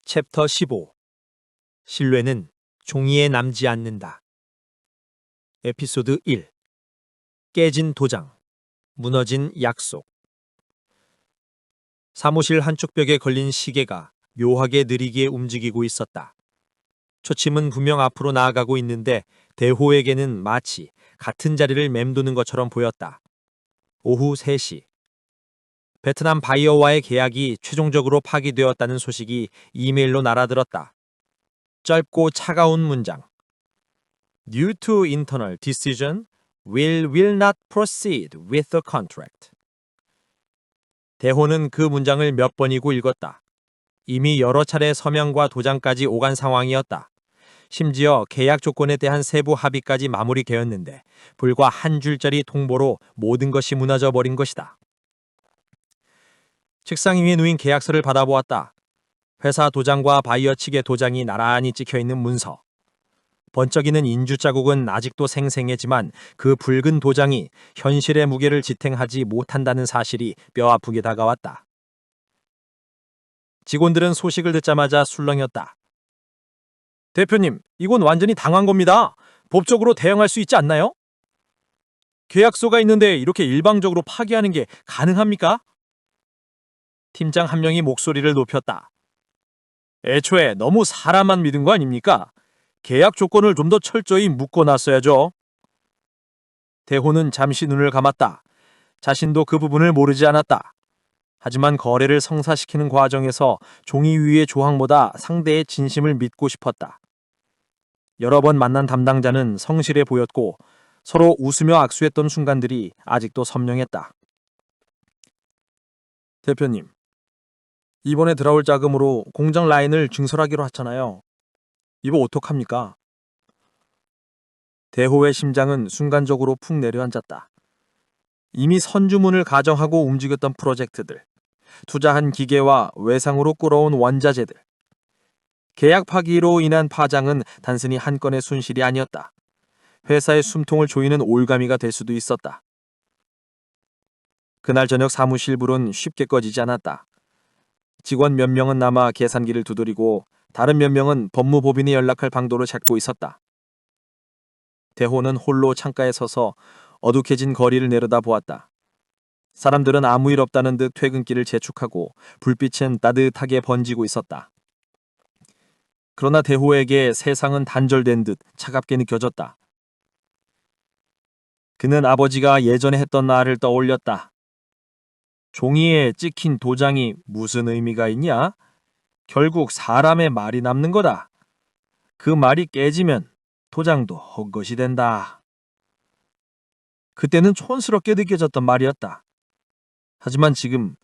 챕터 15. 신뢰는 종이에 남지 않는다. 에피소드 1. 깨진 도장, 무너진 약속. 사무실 한쪽 벽에 걸린 시계가 묘하게 느리게 움직이고 있었다. 초침은 분명 앞으로 나아가고 있는데 대호에게는 마치 같은 자리를 맴도는 것처럼 보였다. 오후 3시. 베트남 바이어와의 계약이 최종적으로 파기되었다는 소식이 이메일로 날아들었다. 짧고 차가운 문장. Due to internal decision, we will not proceed with the contract. 대호는 그 문장을 몇 번이고 읽었다. 이미 여러 차례 서명과 도장까지 오간 상황이었다. 심지어 계약 조건에 대한 세부 합의까지 마무리되었는데 불과 한 줄짜리 통보로 모든 것이 무너져 버린 것이다. 책상 위에 놓인 계약서를 받아보았다. 회사 도장과 바이어 측의 도장이 나란히 찍혀있는 문서. 번쩍이는 인주 자국은 아직도 생생하지만 그 붉은 도장이 현실의 무게를 지탱하지 못한다는 사실이 뼈아프게 다가왔다. 직원들은 소식을 듣자마자 술렁였다. 대표님, 이건 완전히 당한 겁니다. 법적으로 대응할 수 있지 않나요? 계약서가 있는데 이렇게 일방적으로 파기하는 게 가능합니까? 팀장 한 명이 목소리를 높였다. 애초에 너무 사람만 믿은 거 아닙니까? 계약 조건을 좀 더 철저히 묶어놨어야죠. 대호는 잠시 눈을 감았다. 자신도 그 부분을 모르지 않았다. 하지만 거래를 성사시키는 과정에서 종이 위의 조항보다 상대의 진심을 믿고 싶었다. 여러 번 만난 담당자는 성실해 보였고 서로 웃으며 악수했던 순간들이 아직도 선명했다. 대표님, 이번에 들어올 자금으로 공장 라인을 증설하기로 했잖아요. 이거 어떡합니까? 대호의 심장은 순간적으로 푹 내려앉았다. 이미 선주문을 가정하고 움직였던 프로젝트들, 투자한 기계와 외상으로 끌어온 원자재들. 계약 파기로 인한 파장은 단순히 한 건의 손실이 아니었다. 회사의 숨통을 조이는 올가미가 될 수도 있었다. 그날 저녁 사무실 불은 쉽게 꺼지지 않았다. 직원 몇 명은 남아 계산기를 두드리고 다른 몇 명은 법무법인에 연락할 방도를 찾고 있었다. 대호는 홀로 창가에 서서 어둑해진 거리를 내려다보았다. 사람들은 아무 일 없다는 듯 퇴근길을 재촉하고 불빛은 따뜻하게 번지고 있었다. 그러나 대호에게 세상은 단절된 듯 차갑게 느껴졌다. 그는 아버지가 예전에 했던 말을 떠올렸다. 종이에 찍힌 도장이 무슨 의미가 있냐? 결국 사람의 말이 남는 거다. 그 말이 깨지면 도장도 헛것이 된다. 그때는 촌스럽게 느껴졌던 말이었다. 하지만 지금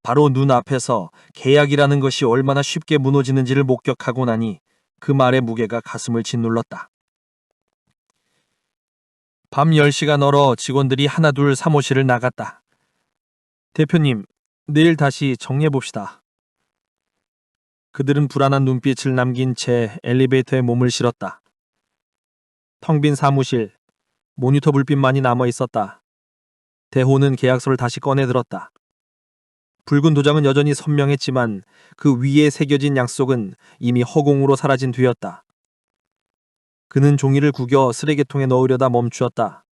바로 눈앞에서 계약이라는 것이 얼마나 쉽게 무너지는지를 목격하고 나니 그 말의 무게가 가슴을 짓눌렀다. 밤 10시가 넘어 직원들이 하나둘 사무실을 나갔다. 대표님, 내일 다시 정리해봅시다. 그들은 불안한 눈빛을 남긴 채 엘리베이터에 몸을 실었다. 텅 빈 사무실, 모니터 불빛만이 남아 있었다. 대호는 계약서를 다시 꺼내 들었다. 붉은 도장은 여전히 선명했지만 그 위에 새겨진 약속은 이미 허공으로 사라진 뒤였다. 그는 종이를 구겨 쓰레기통에 넣으려다 멈추었다.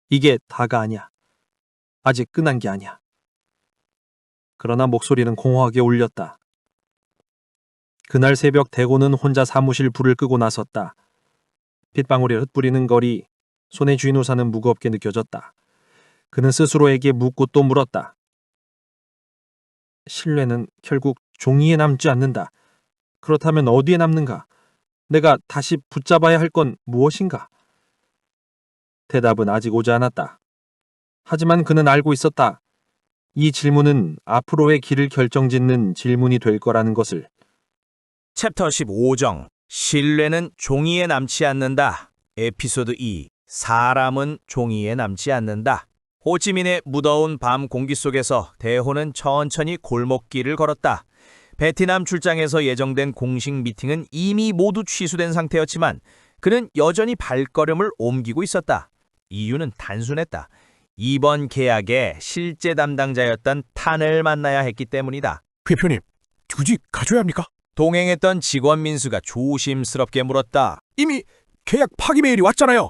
이게 다가 아니야. 아직 끝난 게 아니야. 그러나 목소리는 공허하게 울렸다. 그날 새벽 대호는 혼자 사무실 불을 끄고 나섰다. 핏방울이 흩뿌리는 거리, 손에 쥔 우산은 무겁게 느껴졌다. 그는 스스로에게 묻고 또 물었다. 신뢰는 결국 종이에 남지 않는다. 그렇다면 어디에 남는가? 내가 다시 붙잡아야 할 건 무엇인가? 대답은 아직 오지 않았다. 하지만 그는 알고 있었다. 이 질문은 앞으로의 길을 결정짓는 질문이 될 거라는 것을. 챕터 15정 신뢰는 종이에 남지 않는다. 에피소드 2 사람은 종이에 남지 않는다. 호치민의 무더운 밤 공기 속에서 대호는 천천히 골목길을 걸었다. 베트남 출장에서 예정된 공식 미팅은 이미 모두 취소된 상태였지만 그는 여전히 발걸음을 옮기고 있었다. 이유는 단순했다. 이번 계약의 실제 담당자였던 탄을 만나야 했기 때문이다. 대표님, 굳이 가져야 합니까? 동행했던 직원 민수가 조심스럽게 물었다. 이미 계약 파기 메일이 왔잖아요.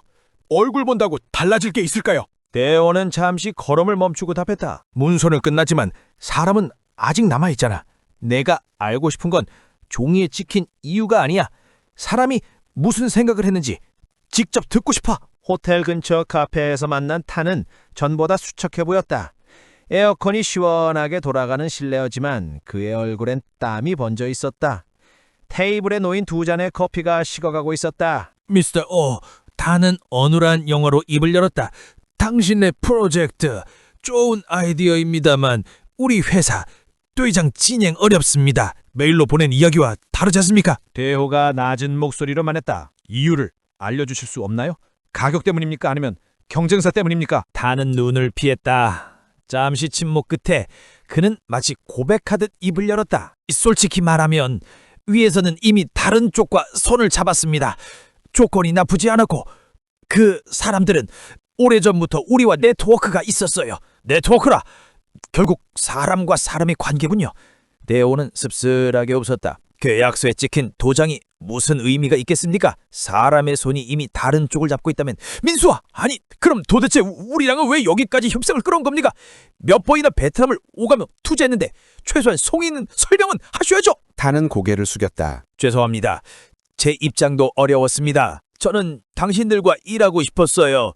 얼굴 본다고 달라질 게 있을까요? 대호는 잠시 걸음을 멈추고 답했다. 문서는 끝났지만 사람은 아직 남아있잖아. 내가 알고 싶은 건 종이에 찍힌 이유가 아니야. 사람이 무슨 생각을 했는지 직접 듣고 싶어. 호텔 근처 카페에서 만난 타는 전보다 수척해 보였다. 에어컨이 시원하게 돌아가는 실내였지만 그의 얼굴엔 땀이 번져 있었다. 테이블에 놓인 두 잔의 커피가 식어가고 있었다. 미스터 오, 다는 어눌한 영어로 입을 열었다. 당신의 프로젝트 좋은 아이디어입니다만 우리 회사 도의장 진행 어렵습니다. 메일로 보낸 이야기와 다르지 않습니까? 대호가 낮은 목소리로 말했다. 이유를 알려주실 수 없나요? 가격 때문입니까? 아니면 경쟁사 때문입니까? 타는 눈을 피했다. 잠시 침묵 끝에 그는 마치 고백하듯 입을 열었다. 솔직히 말하면 위에서는 이미 다른 쪽과 손을 잡았습니다. 조건이 나쁘지 않았고 그 사람들은 오래전부터 우리와 네트워크가 있었어요. 네트워크라! 결국 사람과 사람의 관계군요. 대호는 씁쓸하게 웃었다. 계약서에 찍힌 도장이 무슨 의미가 있겠습니까? 사람의 손이 이미 다른 쪽을 잡고 있다면 민수아! 아니 그럼 도대체 우리랑은 왜 여기까지 협상을 끌어온 겁니까? 몇 번이나 베트남을 오가며 투자했는데 최소한 성의 있는 설명은 하셔야죠. 타는 고개를 숙였다. 죄송합니다. 제 입장도 어려웠습니다. 저는 당신들과 일하고 싶었어요.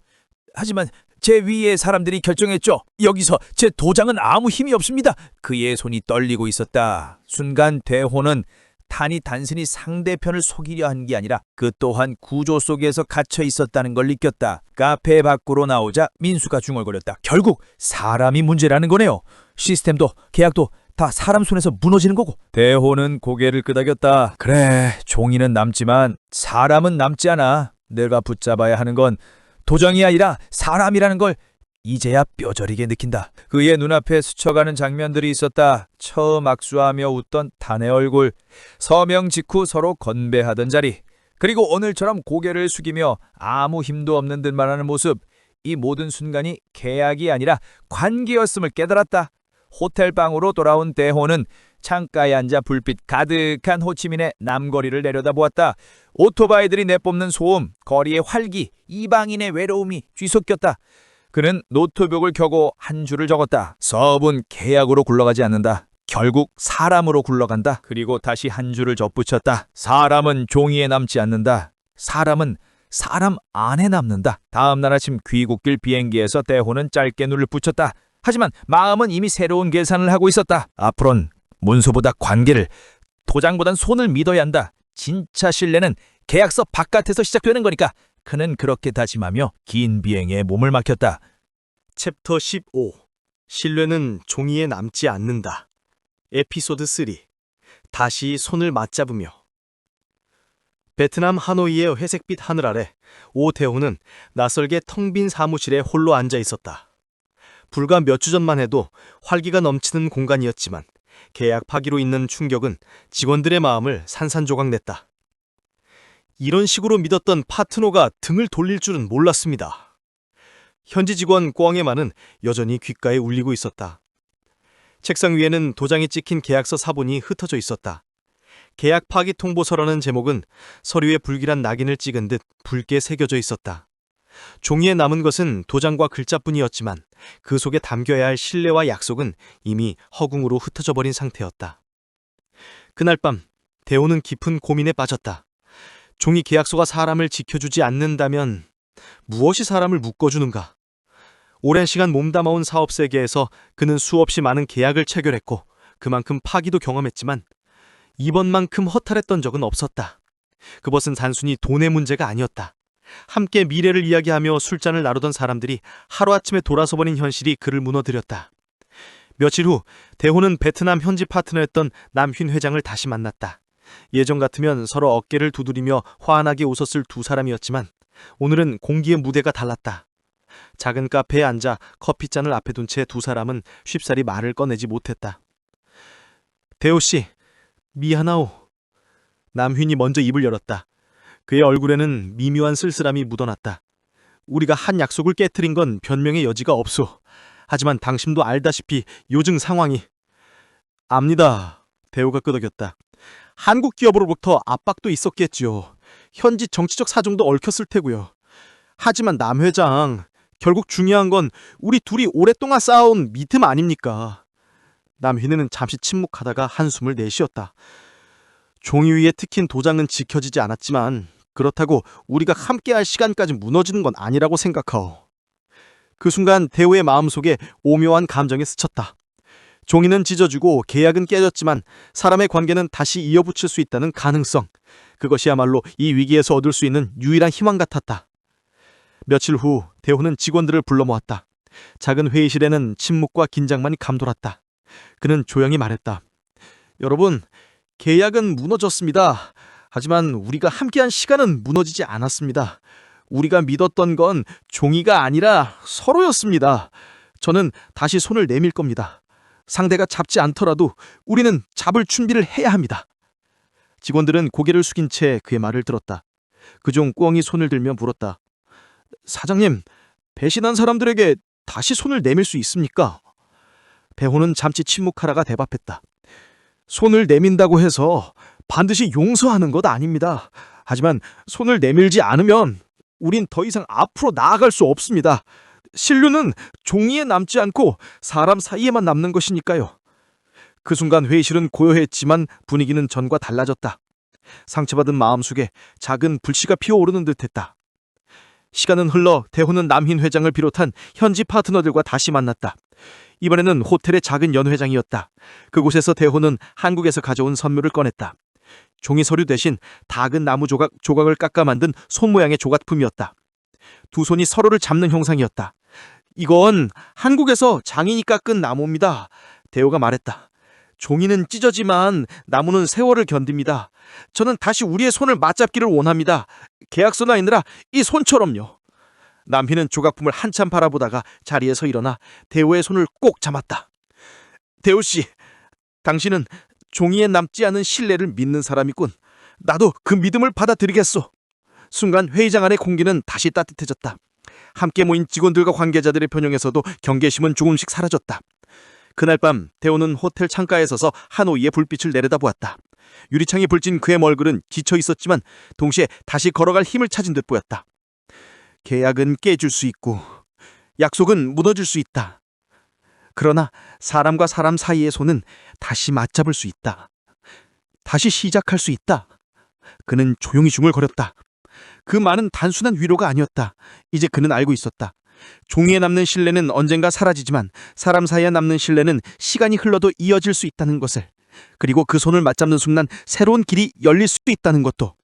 하지만 제 위의 사람들이 결정했죠. 여기서 제 도장은 아무 힘이 없습니다. 그의 손이 떨리고 있었다. 순간 대호는 탄이 단순히 상대편을 속이려 한 게 아니라 그 또한 구조 속에서 갇혀 있었다는 걸 느꼈다. 카페 밖으로 나오자 민수가 중얼거렸다. 결국 사람이 문제라는 거네요. 시스템도 계약도 다 사람 손에서 무너지는 거고. 대호는 고개를 끄덕였다. 그래, 종이는 남지만 사람은 남지 않아. 내가 붙잡아야 하는 건 도정이 아니라 사람이라는 걸 이제야 뼈저리게 느낀다. 그의 눈앞에 스쳐가는 장면들이 있었다. 처음 악수하며 웃던 탄의 얼굴, 서명 직후 서로 건배하던 자리, 그리고 오늘처럼 고개를 숙이며 아무 힘도 없는 듯 말하는 모습. 이 모든 순간이 계약이 아니라 관계였음을 깨달았다. 호텔 방으로 돌아온 대호는 창가에 앉아 불빛 가득한 호치민의 남거리를 내려다보았다. 오토바이들이 내뿜는 소음, 거리의 활기, 이방인의 외로움이 뒤섞였다. 그는 노트북을 켜고 한 줄을 적었다. 사업은 계약으로 굴러가지 않는다. 결국 사람으로 굴러간다. 그리고 다시 한 줄을 덧붙였다. 사람은 종이에 남지 않는다. 사람은 사람 안에 남는다. 다음 날 아침 귀국길 비행기에서 대호는 짧게 눈을 붙였다. 하지만 마음은 이미 새로운 계산을 하고 있었다. 앞으론 문서보다 관계를, 도장보단 손을 믿어야 한다. 진짜 신뢰는 계약서 바깥에서 시작되는 거니까. 그는 그렇게 다짐하며 긴 비행에 몸을 맡겼다. 챕터 15. 신뢰는 종이에 남지 않는다. 에피소드 3. 다시 손을 맞잡으며. 베트남 하노이의 회색빛 하늘 아래 오대호는 낯설게 텅 빈 사무실에 홀로 앉아 있었다. 불과 몇 주 전만 해도 활기가 넘치는 공간이었지만 계약 파기로 있는 충격은 직원들의 마음을 산산조각 냈다. 이런 식으로 믿었던 파트너가 등을 돌릴 줄은 몰랐습니다. 현지 직원 꽝에만은 여전히 귓가에 울리고 있었다. 책상 위에는 도장이 찍힌 계약서 사본이 흩어져 있었다. 계약 파기 통보서라는 제목은 서류에 불길한 낙인을 찍은 듯 붉게 새겨져 있었다. 종이에 남은 것은 도장과 글자뿐이었지만 그 속에 담겨야 할 신뢰와 약속은 이미 허공으로 흩어져 버린 상태였다. 그날 밤 대호는 깊은 고민에 빠졌다. 종이 계약서가 사람을 지켜주지 않는다면 무엇이 사람을 묶어주는가? 오랜 시간 몸담아온 사업 세계에서 그는 수없이 많은 계약을 체결했고 그만큼 파기도 경험했지만 이번만큼 허탈했던 적은 없었다. 그것은 단순히 돈의 문제가 아니었다. 함께 미래를 이야기하며 술잔을 나누던 사람들이 하루아침에 돌아서버린 현실이 그를 무너뜨렸다. 며칠 후 대호는 베트남 현지 파트너였던 남휜 회장을 다시 만났다. 예전 같으면 서로 어깨를 두드리며 환하게 웃었을 두 사람이었지만 오늘은 공기의 무대가 달랐다. 작은 카페에 앉아 커피잔을 앞에 둔 채 두 사람은 쉽사리 말을 꺼내지 못했다. 대호씨, 미안하오. 남휜이 먼저 입을 열었다. 그의 얼굴에는 미묘한 쓸쓸함이 묻어났다. 우리가 한 약속을 깨트린 건 변명의 여지가 없소. 하지만 당신도 알다시피 요즘 상황이... 압니다. 대우가 끄덕였다. 한국 기업으로부터 압박도 있었겠지요. 현지 정치적 사정도 얽혔을 테고요. 하지만 남 회장, 결국 중요한 건 우리 둘이 오랫동안 쌓아온 믿음 아닙니까? 남희는 잠시 침묵하다가 한숨을 내쉬었다. 종이 위에 특힌 도장은 지켜지지 않았지만 그렇다고 우리가 함께할 시간까지 무너지는 건 아니라고 생각하오. 그 순간 대우의 마음속에 오묘한 감정이 스쳤다. 종이는 찢어지고 계약은 깨졌지만 사람의 관계는 다시 이어붙일 수 있다는 가능성. 그것이야말로 이 위기에서 얻을 수 있는 유일한 희망 같았다. 며칠 후 대우는 직원들을 불러 모았다. 작은 회의실에는 침묵과 긴장만이 감돌았다. 그는 조용히 말했다. 여러분, 계약은 무너졌습니다. 하지만 우리가 함께한 시간은 무너지지 않았습니다. 우리가 믿었던 건 종이가 아니라 서로였습니다. 저는 다시 손을 내밀 겁니다. 상대가 잡지 않더라도 우리는 잡을 준비를 해야 합니다. 직원들은 고개를 숙인 채 그의 말을 들었다. 그중 꿩이 손을 들며 물었다. 사장님, 배신한 사람들에게 다시 손을 내밀 수 있습니까? 배호는 잠시 침묵하다가 대답했다. 손을 내민다고 해서 반드시 용서하는 것 아닙니다. 하지만 손을 내밀지 않으면 우린 더 이상 앞으로 나아갈 수 없습니다. 신류는 종이에 남지 않고 사람 사이에만 남는 것이니까요. 그 순간 회의실은 고요했지만 분위기는 전과 달라졌다. 상처받은 마음속에 작은 불씨가 피어오르는 듯했다. 시간은 흘러 대호는 남흰 회장을 비롯한 현지 파트너들과 다시 만났다. 이번에는 호텔의 작은 연회장이었다. 그곳에서 대호는 한국에서 가져온 선물을 꺼냈다. 종이 서류 대신 작은 나무 조각을 깎아 만든 손 모양의 조각품이었다. 두 손이 서로를 잡는 형상이었다. 이건 한국에서 장인이 깎은 나무입니다. 대호가 말했다. 종이는 찢어지만 나무는 세월을 견딥니다. 저는 다시 우리의 손을 맞잡기를 원합니다. 계약서나 있느라 이 손처럼요. 남희는 조각품을 한참 바라보다가 자리에서 일어나 대호의 손을 꼭 잡았다. 대호 씨, 당신은 종이에 남지 않은 신뢰를 믿는 사람이군. 나도 그 믿음을 받아들이겠소. 순간 회의장 안의 공기는 다시 따뜻해졌다. 함께 모인 직원들과 관계자들의 표정에서도 경계심은 조금씩 사라졌다. 그날 밤 대호는 호텔 창가에 서서 한오이의 불빛을 내려다보았다. 유리창이 불진 그의 얼굴은 지쳐 있었지만 동시에 다시 걸어갈 힘을 찾은 듯 보였다. 계약은 깨질 수 있고 약속은 무너질 수 있다. 그러나 사람과 사람 사이의 손은 다시 맞잡을 수 있다. 다시 시작할 수 있다. 그는 조용히 중얼거렸다. 그 말은 단순한 위로가 아니었다. 이제 그는 알고 있었다. 종이에 남는 신뢰는 언젠가 사라지지만 사람 사이에 남는 신뢰는 시간이 흘러도 이어질 수 있다는 것을. 그리고 그 손을 맞잡는 순간 새로운 길이 열릴 수 있다는 것도.